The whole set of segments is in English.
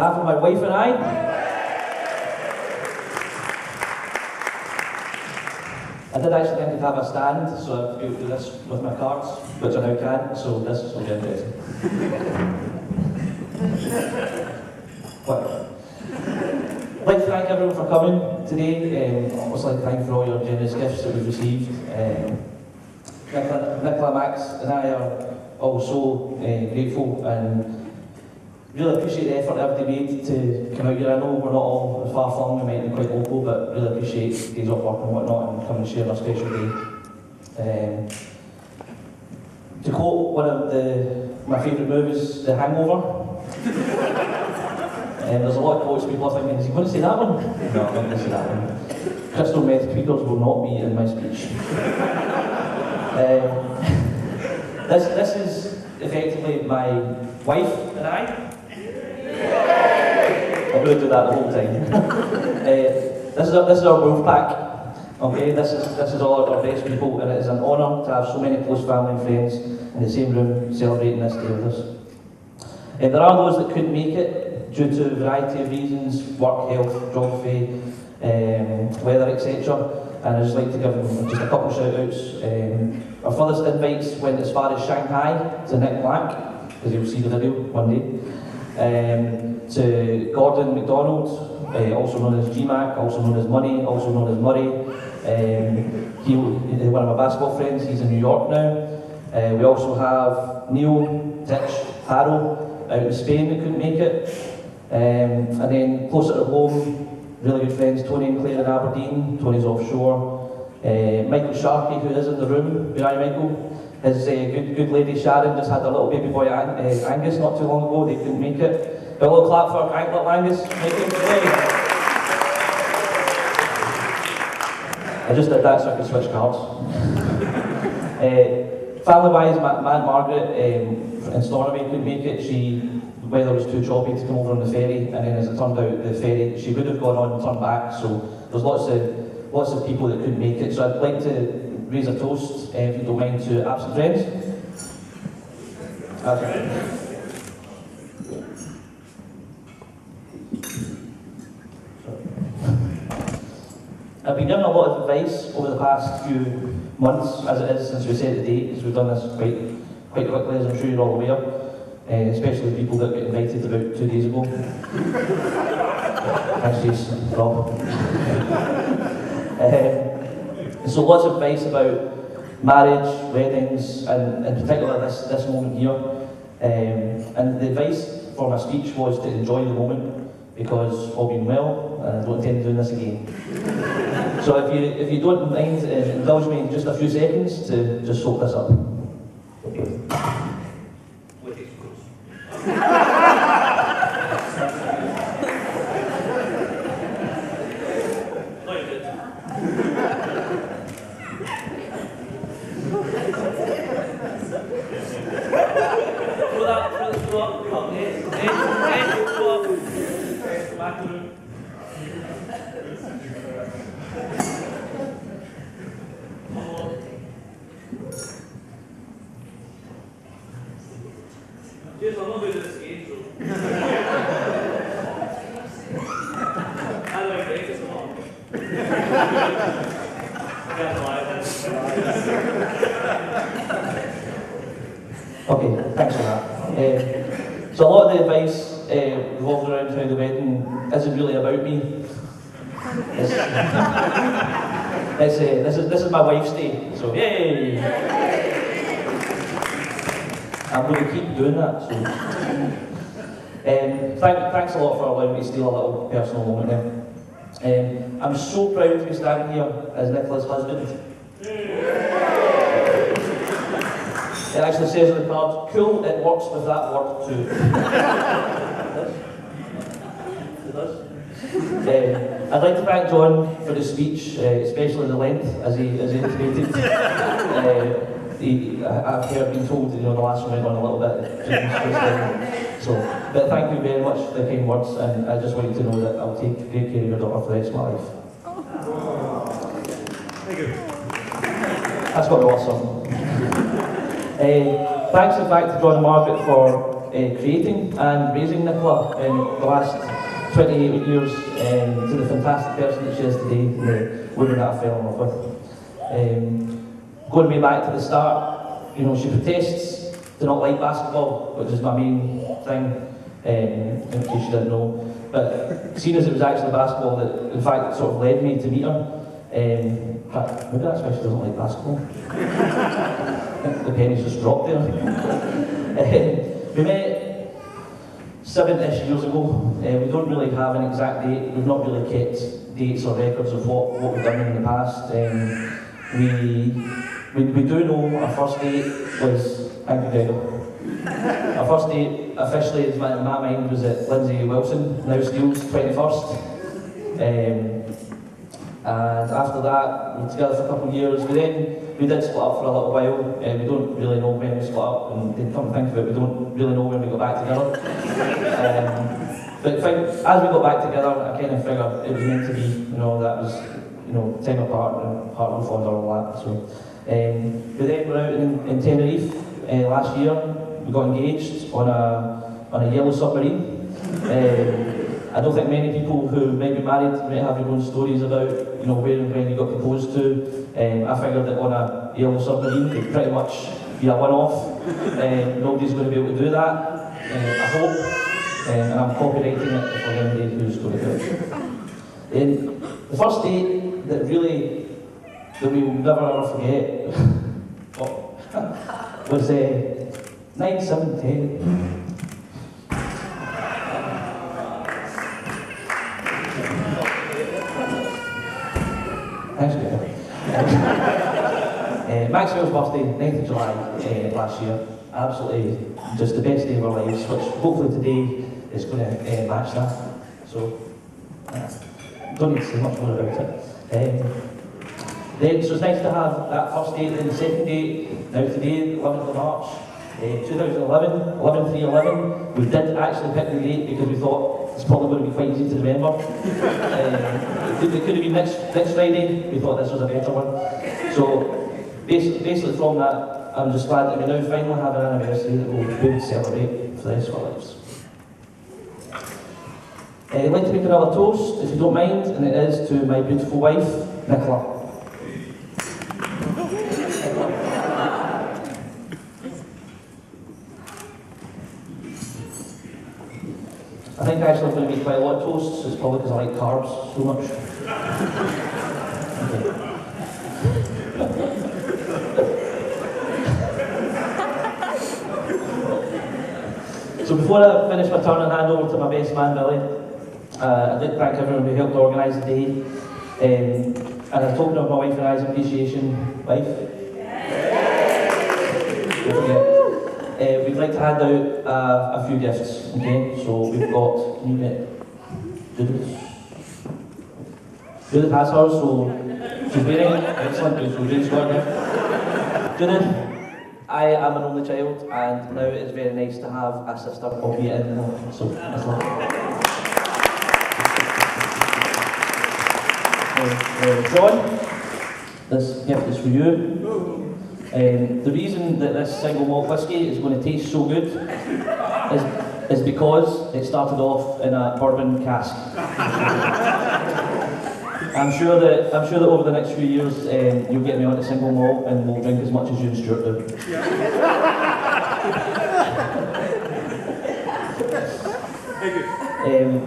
behalf of my wife and I, I did accidentally have a stand, so I have to do this with my cards, which I now can't, so this will be interesting. But, I'd like to thank everyone for coming today. I'd also like to thank you for all your generous gifts that we've received. Nicola, Max and I are all so grateful and really appreciate the effort everybody made to come out here. I know we're not all as far flung, we might be quite local, but really appreciate days off work and whatnot and coming and sharing our special day. To quote one of my favourite movies, The Hangover, there's a lot of quotes people are thinking, is he going to say that one? No, I'm not going to say that one. Crystal meth tweakers will not be in my speech. This is effectively my wife and I. I'm going to do that the whole time. This is our wolf pack. Okay, this is all our best people, and it is an honour to have so many close family and friends in the same room celebrating this day with us. There are those that couldn't make it due to a variety of reasons: work, health, geography, weather, etc. And I'd just like to give them just a couple of shout outs. Our furthest invites went as far as Shanghai to Nick Black, because you'll see the video one day. To Gordon McDonald, also known as GMAC, also known as Money, also known as Murray. One of my basketball friends, he's in New York now. We also have Neil, Titch, Harrow out in Spain that couldn't make it. And then closer to home, really good friends, Tony and Claire in Aberdeen. Tony's offshore. Michael Sharkey, who is in the room. Where are you, Michael? His good lady Sharon just had a little baby boy Angus not too long ago. They couldn't make it. A little clap for little Angus. I just did that so I could switch cards. Family-wise, my Aunt Margaret in Stornoway couldn't make it. The weather was too choppy to come over on the ferry, and then as it turned out, the ferry, she would have gone on and turned back, so there's lots of people that couldn't make it. So I'd like to raise a toast, if you don't mind, to absent friends. I've been given a lot of advice over the past few months, as it is since we set the date, because we've done this quite quickly, as I'm sure you're all aware, especially the people that got invited about 2 days ago. Thanks, Jason, Rob. So lots of advice about marriage, weddings, and in particular this moment here. And the advice for my speech was to enjoy the moment, because all being well, I don't intend doing this again. So if you don't mind, indulge me in just a few seconds to just soak this up. Yes, I'm not good at this game, so. How do I break this one? Okay, thanks for that. So a lot of the advice revolves around how the wedding isn't really about me. This is my wife's day, so yay! I'm going to keep doing that. So. Thanks a lot for allowing me to steal a little personal moment there. I'm so proud to be standing here as Nicola's husband. It actually says on the card, cool, it works with that word too. It does. I'd like to thank John for the speech, especially the length, as he intimated. I've heard being told, the last one went on a little bit. But thank you very much for the kind words, and I just want you to know that I'll take great care of your daughter for the rest of my life. Thank you. That's got to be awesome. Thanks in fact to John and Margaret for creating and raising Nicola in the last 28 years to the fantastic person that she is today, and the woman that I fell in love with. Going way back to the start, you know, she protests to not like basketball, which is my main thing, in case you didn't know. But seeing as it was actually basketball that, in fact, sort of led me to meet her. But maybe that's why she doesn't like basketball. The pennies just dropped there. We met 7-ish years ago. We don't really have an exact date. We've not really kept dates or records of what we've done in the past. We do know our first date was, thank you, Gregor. Our first date officially, in my mind, was at Lindsay Wilson, now Steele's 21st. And after that, we were together for a couple of years. We did split up for a little while. We don't really know when we split up, and come to think of it, we don't really know when we got back together. But as we got back together, I kind of figured it was meant to be. You know, that was, you know, time apart and heart will fond all that. So we then were out in Tenerife last year. We got engaged on a yellow submarine. I don't think many people who might be married might have their own stories about, you know, where and when you got proposed to. I figured that on a yellow submarine it would pretty much be a one-off. Nobody's going to be able to do that, I hope. And I'm copywriting it for anybody who's going to do it. The first date that we will never ever forget was 9/7/10. Thanks, Greg. Maxwell's birthday, 9th of July last year. Absolutely just the best day of our lives, which hopefully today is going to match that. So, don't need to say much more about it. So it's nice to have that first date and the second date. Now today, 11th of March, 2011, 11/3/11. We did actually pick the date because we thought it's probably going to be quite easy to remember. It could have been next Friday. We thought this was a better one. So basically from that, I'm just glad that we now finally have an anniversary that we'll be able to celebrate for the rest of our lives. I'd like to make another toast, if you don't mind, and it is to my beautiful wife, Nicola. I think actually I'm going to make quite a lot of toasts. It's probably because I like carbs so much. Okay. So before I finish my turn and hand over to my best man Billy, I'd like to thank everyone who helped organise the day. And a token of my wife and I's appreciation, wife? Don't forget. We'd like to hand out a few gifts, okay? So we've got, can you get Judith has hers, so she's wearing it, excellent, so Jane's got a gift. Judith, I am an only child, and now it's very nice to have a sister, albeit in the home, so that's lovely. John, this gift is for you. The reason that this single malt whisky is going to taste so good is because it started off in a bourbon cask. I'm sure that over the next few years you'll get me onto single malt and we'll drink as much as you and Stuart do. Thank you.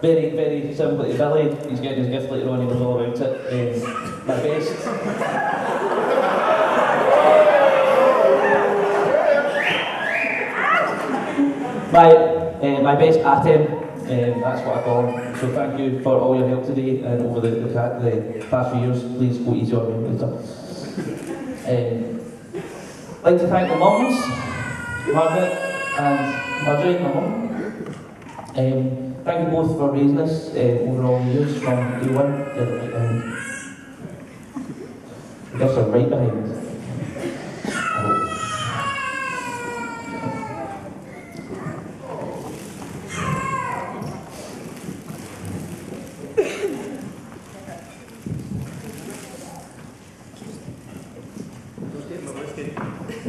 Very, very simply to Billy, he's getting his gift later on, he was all about it. My best. My best atem, that's what I call him. So thank you for all your help today and over the past few years. Please go easy on me later. I'd like to thank the mums, Margaret and Marjorie, my mum. Thank you both for raising us over all the years from day one. The gifts are right behind.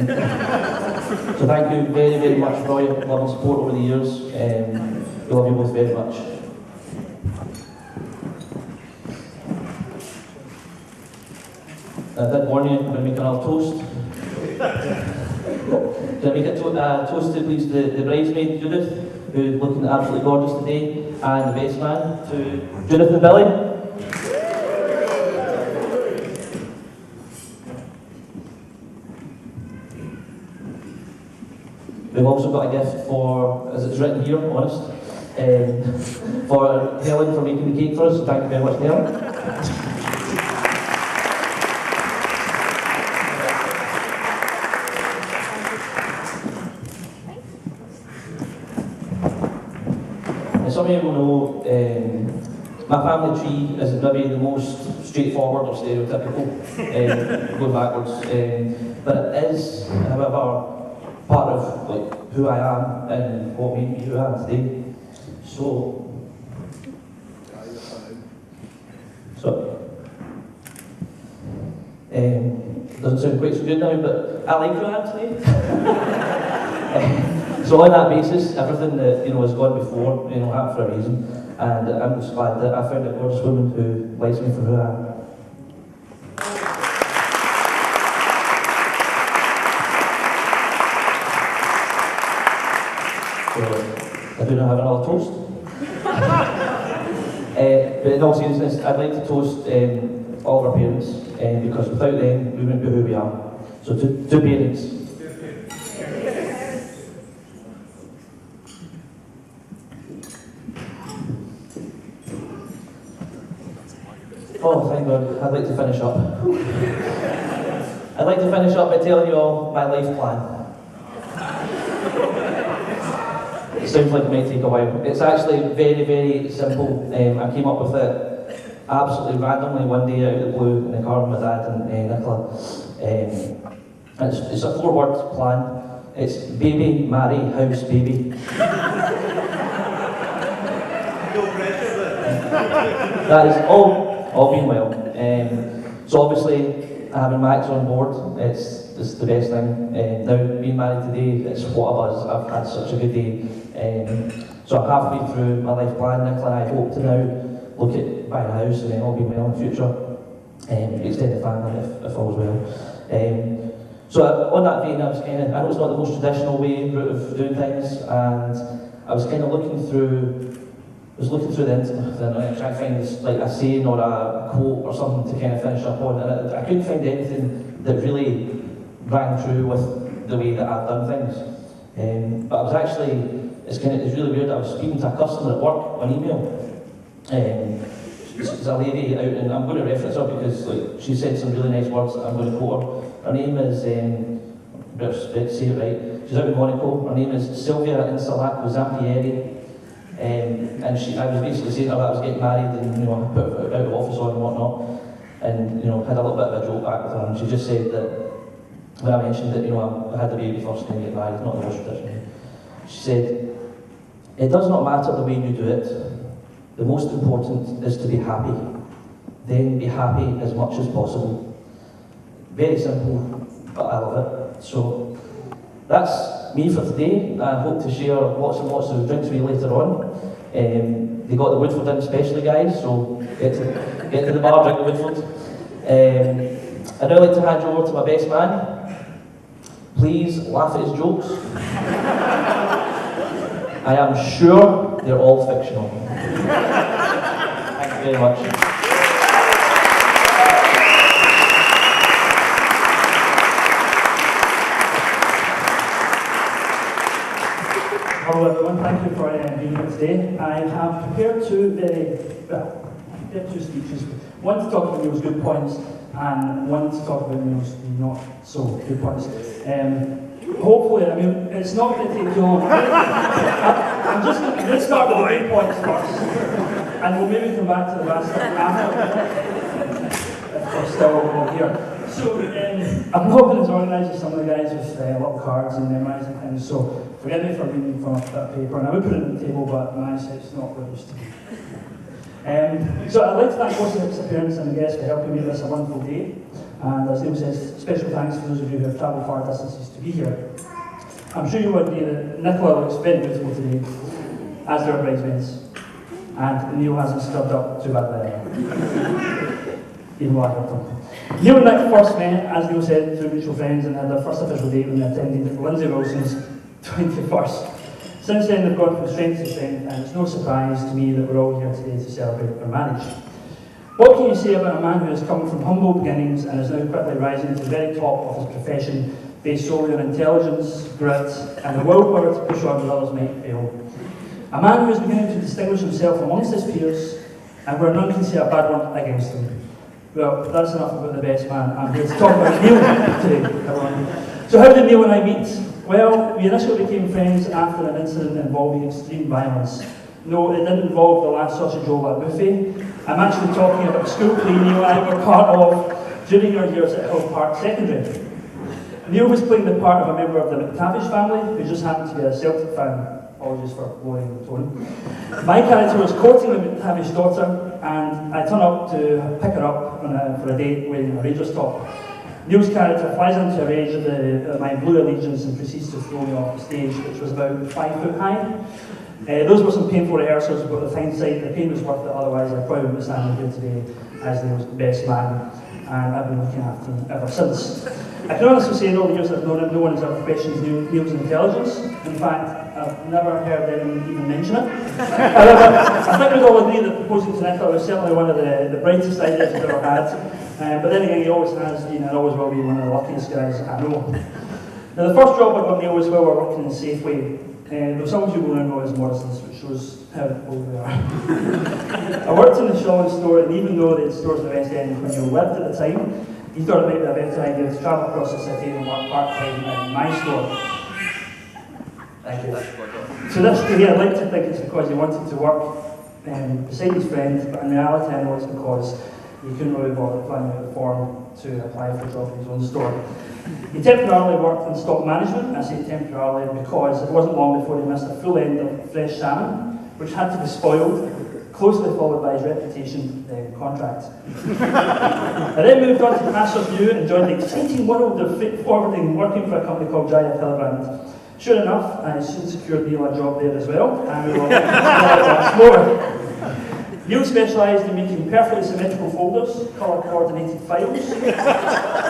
I hope. So thank you very, very much for all your love and support over the years. We love you both very much. That morning, I'm going to make another toast. Can I make a toast to please the bridesmaid Judith, who's looking absolutely gorgeous today, and the best man to Judith and Billy. We've also got a gift for, as it's written here, honest, for Helen for making the cake for us. So thank you very much, Helen. Some of you will know my family tree is maybe the most straightforward or stereotypical, going backwards, but it is, however, part of like who I am and what made me who I am today. So doesn't sound quite so good now, but I like who I am today. So on that basis, everything that has gone before, happened for a reason, and I'm just glad that I found a gorgeous woman who likes me for who I am. So I do not have another toast. But in all seriousness, I'd like to toast all of our parents, because without them, we wouldn't be who we are. So to parents. Oh, thank God. I'd like to finish up. I'd like to finish up by telling you all my life plan. It sounds like it might take a while. It's actually very, very simple. I came up with it absolutely randomly one day out of the blue in the car with my dad and Nicola. And it's a 4-word plan. It's baby, marry, house, baby. No pressure then. That is all being well. So obviously, having Max on board, it's the best thing. Now, being married today, it's what a buzz. I've had such a good day. So I'm halfway through my life plan. Nicola and I hope to now look at buying a house and then all being well in the future. Extend the family if all's well. So on that vein, I know it's not the most traditional route of doing things, and I was kind of looking through the internet trying to find this, like a saying or a quote or something to kind of finish up on, and I couldn't find anything that really rang true with the way that I've done things. But I was actually, it's really weird, I was speaking to a customer at work on email. She's a lady out, and I'm going to reference her because she said some really nice words that I'm going to quote her. Her name is, better say it right, she's out in Monaco. Her name is Sylvia Insalaco Zampieri. And I was basically saying to her that I was getting married and I put out of office on and whatnot, and had a little bit of a joke back with her, and she just said that when I mentioned that I had the baby first and then get married, not the most traditional. She said, "It does not matter the way you do it. The most important is to be happy. Then be happy as much as possible." Very simple, but I love it. So that's me for today. I hope to share lots and lots of drinks with you later on. They got the Woodford in specially, guys, so get to the bar, drink the Woodford. I'd now like to hand you over to my best man. Please laugh at his jokes. I am sure they're all fictional. Thank you very much. Hello everyone, thank you for being here today. I have prepared two speeches. One to talk about Neil's good points and one to talk about Neil's not so good points. Hopefully, it's not going to take too long. I'm going to start with the good points first, and we'll maybe come back to the rest after, if we're still here. So, I'm not going to organise some of the guys with little cards and memorising things, so forgive me for reading from a bit of paper, and I would put it on the table, but my eyesight's not what it used to be. So I'd like to thank most of the parents and the guests for helping me this a wonderful day, and as Neil says, special thanks to those of you who have travelled far distances to be here. I'm sure you would agree that Nicola looks very beautiful today, as do her bridesmaids. And Neil hasn't scrubbed up too badly either. Even though I helped him. Neil and Nick first met, as Neil said, through mutual friends and had their first official date when they attended Lindsay Wilson's 21st. Since then, they've gone from strength to strength, and it's no surprise to me that we're all here today to celebrate their marriage. What can you say about a man who has come from humble beginnings and is now quickly rising to the very top of his profession, based solely on intelligence, grit, and the willpower to push on when others might fail? A man who is beginning to distinguish himself amongst his peers, and where none can say a bad word against him. Well, that's enough about the best man. I'm here to talk about Neil today. So how did Neil and I meet? Well, we initially became friends after an incident involving extreme violence. No, it didn't involve the last sausage roll at buffet. I'm actually talking about a school play Neil and I were part of during our years at Hill Park Secondary. Neil was playing the part of a member of the McTavish family who just happened to be a Celtic fan. Apologies for lowering the tone. My character was courting the McTavish daughter, and I turn up to pick her up for a date wearing a Rangers top. Neil's character flies into a rage at my blue allegiance and proceeds to throw me off the stage, which was about 5 foot high. Those were some painful rehearsals, but with hindsight, the pain was worth it, otherwise I probably wouldn't be standing here today as Neil's best man, and I've been looking after him ever since. I can honestly say in all the years I've known him, no one has ever questioned Neil's intelligence. In fact, I've never heard anyone even mention it. However, I think we'd all agree that proposing to Nicola was certainly one of the brightest ideas he's ever had. But then again, he always has been and always will be one of the luckiest guys I know. Now, the first job I got Neil was while we were working in Safeway. Though some people now know as Morrison's, which shows how old we are. I worked in the Shaw store, and even though they had stores in the West End when Neil lived at the time, he thought it might be a better idea to travel across the city and work part-time in my store. Thank you. So this day, I'd like to think it's because he wanted to work beside his friend, but in reality I know it's because he couldn't really bother filling out the form to apply for a job in his own store. He temporarily worked in stock management. I say temporarily because it wasn't long before he missed a full end of fresh salmon, which had to be spoiled, closely followed by his reputation contract. I then moved on to Paterson and joined the exciting world of freight forwarding, working for a company called Giant Hillebrand. Sure enough, I soon secured Neil a job there as well, and we will once more. Neil specialised in making perfectly symmetrical folders, colour-coordinated files,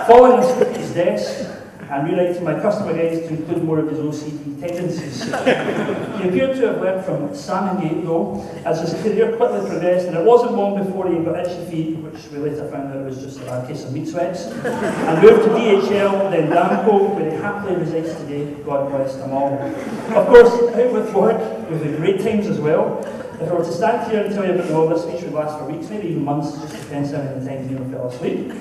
following us at his desk, and rewriting my customer guides to include more of his OCD tendencies. He appeared to have learned from Sam Gate though, as his career quickly progressed, and it wasn't long before he got itchy feet, which we later found out was just a case of meat sweats, and moved to DHL, then Damco, where he happily resides today, God bless them all. Of course, out with work, with the great times as well. If I were to stand here and tell you about them all, this speech would last for weeks, maybe even months, just depends how many times Neil fell asleep.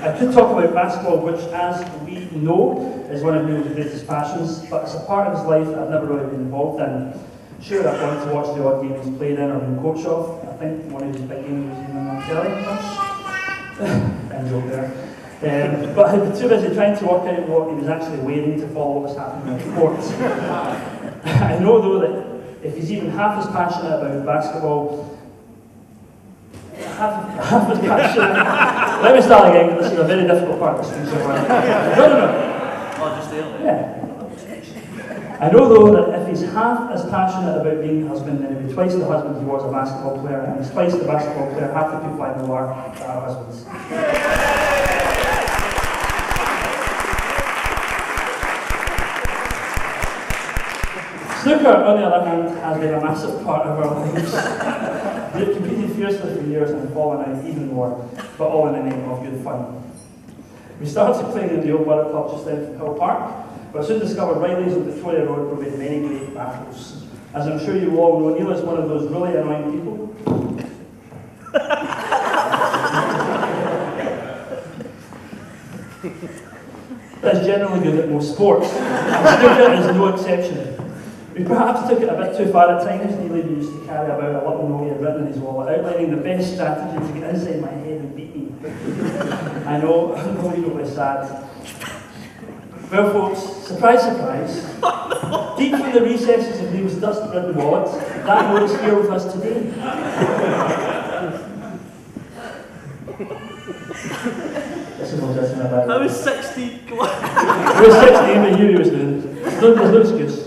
I could talk about basketball, which, as we know, is one of Neil's greatest passions, but it's a part of his life I've never really been involved in. Sure, I've wanted to watch the odd game he's played in or been coach of. I think one of his big games was even on telly. End joke there. But I'd be too busy trying to work out what he was actually wearing to follow what was happening on the court. I know, though, that if he's even half as passionate about basketball, half as passionate. Let me start again, this is a very difficult part of the speech. No. Oh, just there. Yeah. I know, though, that if he's half as passionate about being a husband, then he'd be twice the husband he was a basketball player, and he's twice the basketball player half the people I know are husbands. Snooker, on the other hand, has been a massive part of our lives. We've competed fiercely for years and fallen out even more, but all in the name of good fun. We started playing in the old Borough Club just down from Hill Park, but soon discovered Riley's on Victoria Road provided many great battles. As I'm sure you all know, Neil is one of those really annoying people. That's generally good at most sports. Snooker is no exception. We perhaps took it a bit too far at times. Neil even used to carry about a little note he had written in his wallet, outlining the best strategy to get inside my head and beat me. I know, unbelievably sad. Well, folks, surprise, surprise. Deep from the recesses of Neil's dust-ridden wallet, that note is here with us today. This is what I'm about. I was 60. Come on. was 16, but he was doing it. There's no excuse.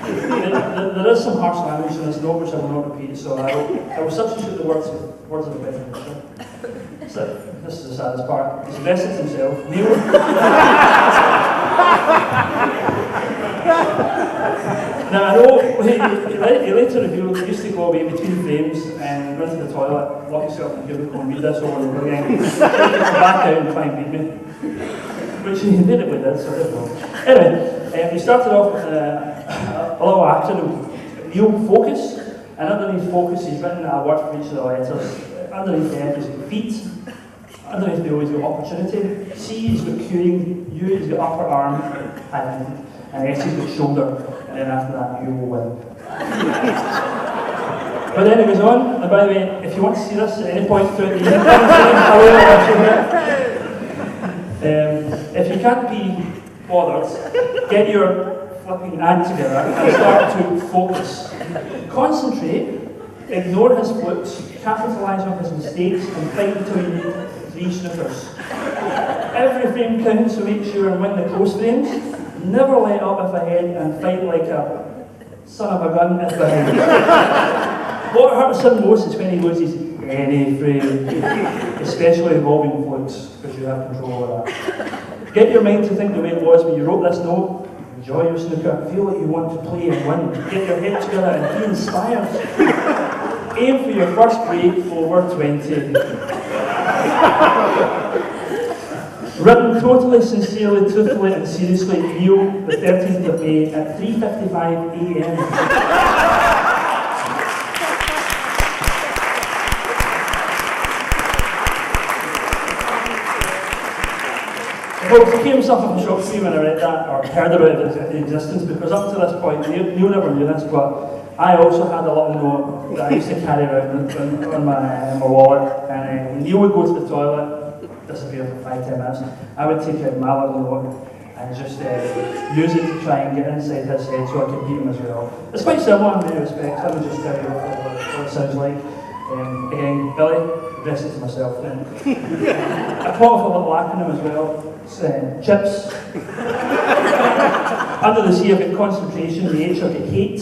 There is some harsh language in this note which I will not repeat, so I will substitute the words of the bedroom. So, this is the saddest part. He's arrested himself. Neil. Now I know he later revealed he used to go away between frames and run to the toilet, lock himself in the cubicle and read this over and over again. He'd come back out and try and beat me. Which he invariably did, so I don't know. Anyway, he started off with a little acronym, Neil Focus, and underneath Focus he's written a word for each of the letters. Underneath the F he's got feet, underneath the O he's got opportunity, C he's got queuing, U he's got upper arm, and S he's got shoulder, and then after that you will win. But then it goes on, and by the way, if you want to see this at any point throughout the year, if you can't be bothered, get your flipping act together and start to focus. Concentrate, ignore his flips, capitalise on his mistakes, and fight until you need 3 snookers. Every frame counts, so make sure and win the close frames. Never let up if ahead and fight like a son of a gun if behind. What hurts him most is when he loses any frame, especially involving flips, because you have control over that. Get your mind to think the way it was when you wrote this note. Enjoy your snooker. Feel like you want to play and win. Get your head together and be inspired. Aim for your first break over 20. Written totally, sincerely, truthfully and seriously, Neil, the 13th of May at 3:55 AM. Folks, it came something from shock to me when I read that, or heard about its existence, because up to this point, Neil never knew this, but I also had a little note that I used to carry around on my wallet, and when Neil would go to the toilet, disappear for 5-10 minutes, I would take out my little note and just use it to try and get inside his head so I could beat him as well. It's quite similar in many respects. Let me just tell you what it sounds like. Again, Billy, address it to myself then. I thought of a little acronym as well. It's CHIPS. Under the C I've got concentration, the H I've got hate.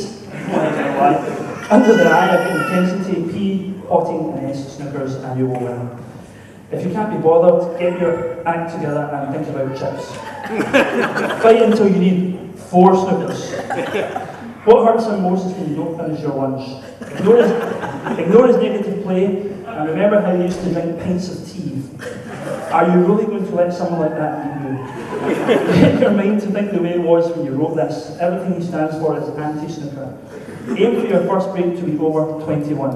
Under the I I've got intensity, P, potting, and S, snookers, and you will win. If you can't be bothered, get your act together and think about chips. Fight until you need 4 snookers. What hurts him most is when you don't finish your lunch. Ignore his negative play, and remember how he used to drink pints of tea. Are you really going to let someone like that beat you? Get your mind to think the way it was when you wrote this. Everything he stands for is anti-snooker. Aim for your first break to be over 21.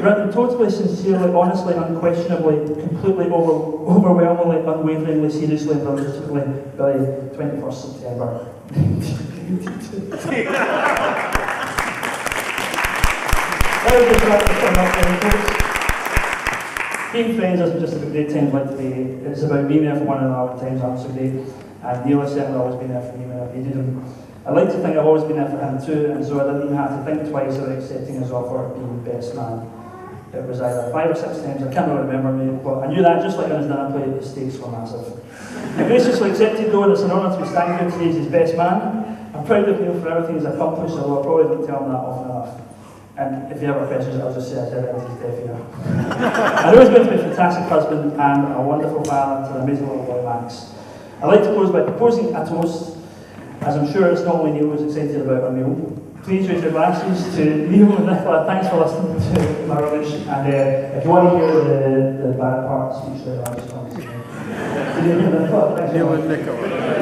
Written totally, sincerely, honestly, unquestionably, completely, overwhelmingly, unwaveringly, seriously, and realistically, by 21st September. Being friends isn't just about great times like today, it's about being there for one another when times aren't so great. And Neil has certainly always been there for me when I've needed him. I'd like to think I've always been there for him too, and so I didn't even have to think twice about accepting his offer of being best man. It was either 5 or 6 times, I can't really remember me, but I knew that just like on his dinner plate, the stakes were massive. I graciously accepted though, and it's an honour to be standing here today as his best man. I'm proud of Neil for everything he's accomplished, although I probably don't tell him that often enough. And if you have questions, I'll just say I said it into his deaf ear. I know he's going to be a fantastic husband and a wonderful father to an amazing little boy, Max. I'd like to close by proposing a toast, as I'm sure it's not only Neil who's excited about our meal. Please raise your glasses to Neil and Nicola. Thanks for listening to my rubbish. And if you want to hear the bad part, speech later, I'll just want to say. Neil and Nicola.